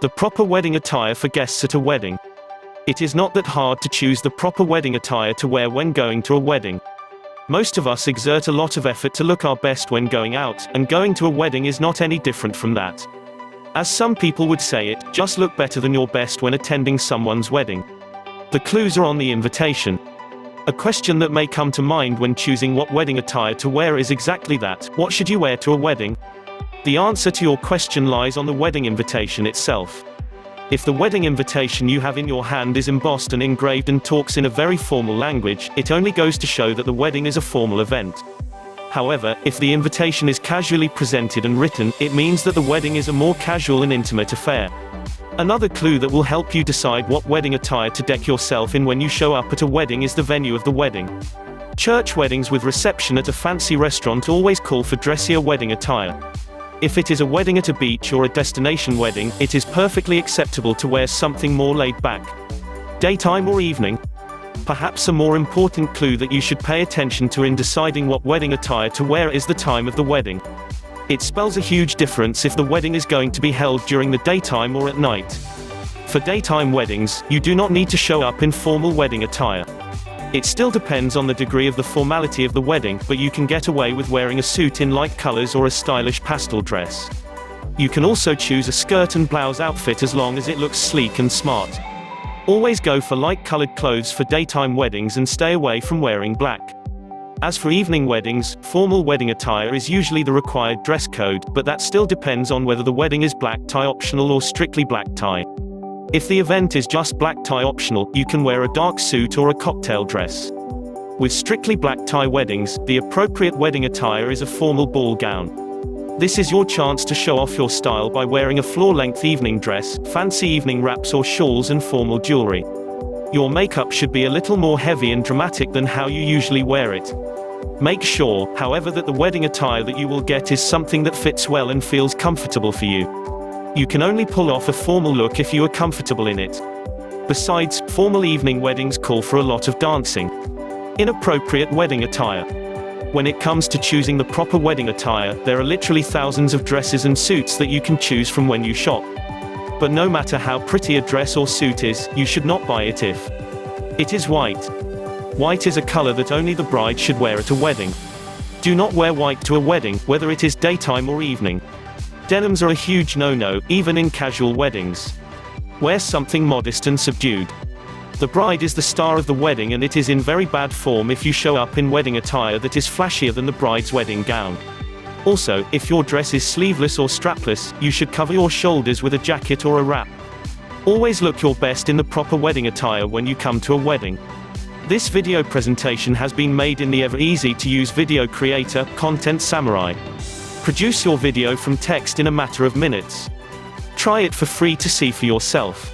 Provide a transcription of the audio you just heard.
The proper wedding attire for guests at a wedding. It is not that hard to choose the proper wedding attire to wear when going to a wedding. Most of us exert a lot of effort to look our best when going out, and going to a wedding is not any different from that. As some people would say it, just look better than your best when attending someone's wedding. The clues are on the invitation. A question that may come to mind when choosing what wedding attire to wear is exactly that: what should you wear to a wedding? The answer to your question lies on the wedding invitation itself. If the wedding invitation you have in your hand is embossed and engraved and talks in a very formal language, it only goes to show that the wedding is a formal event. However, if the invitation is casually presented and written, it means that the wedding is a more casual and intimate affair. Another clue that will help you decide what wedding attire to deck yourself in when you show up at a wedding is the venue of the wedding. Church weddings with reception at a fancy restaurant always call for dressier wedding attire. If it is a wedding at a beach or a destination wedding, it is perfectly acceptable to wear something more laid back. Daytime or evening? Perhaps a more important clue that you should pay attention to in deciding what wedding attire to wear is the time of the wedding. It spells a huge difference if the wedding is going to be held during the daytime or at night. For daytime weddings, you do not need to show up in formal wedding attire. It still depends on the degree of the formality of the wedding, but you can get away with wearing a suit in light colors or a stylish pastel dress. You can also choose a skirt and blouse outfit as long as it looks sleek and smart. Always go for light-colored clothes for daytime weddings and stay away from wearing black. As for evening weddings, formal wedding attire is usually the required dress code, but that still depends on whether the wedding is black tie optional or strictly black tie. If the event is just black tie optional, you can wear a dark suit or a cocktail dress. With strictly black tie weddings, the appropriate wedding attire is a formal ball gown. This is your chance to show off your style by wearing a floor-length evening dress, fancy evening wraps or shawls and formal jewelry. Your makeup should be a little more heavy and dramatic than how you usually wear it. Make sure, however, that the wedding attire that you will get is something that fits well and feels comfortable for you. You can only pull off a formal look if you are comfortable in it. Besides, formal evening weddings call for a lot of dancing. Inappropriate wedding attire. When it comes to choosing the proper wedding attire, there are literally thousands of dresses and suits that you can choose from when you shop. But no matter how pretty a dress or suit is, you should not buy it if it is white. White is a color that only the bride should wear at a wedding. Do not wear white to a wedding, whether it is daytime or evening. Denims are a huge no-no, even in casual weddings. Wear something modest and subdued. The bride is the star of the wedding, and it is in very bad form if you show up in wedding attire that is flashier than the bride's wedding gown. Also, if your dress is sleeveless or strapless, you should cover your shoulders with a jacket or a wrap. Always look your best in the proper wedding attire when you come to a wedding. This video presentation has been made in the ever easy to use video creator, Content Samurai. Produce your video from text in a matter of minutes. Try it for free to see for yourself.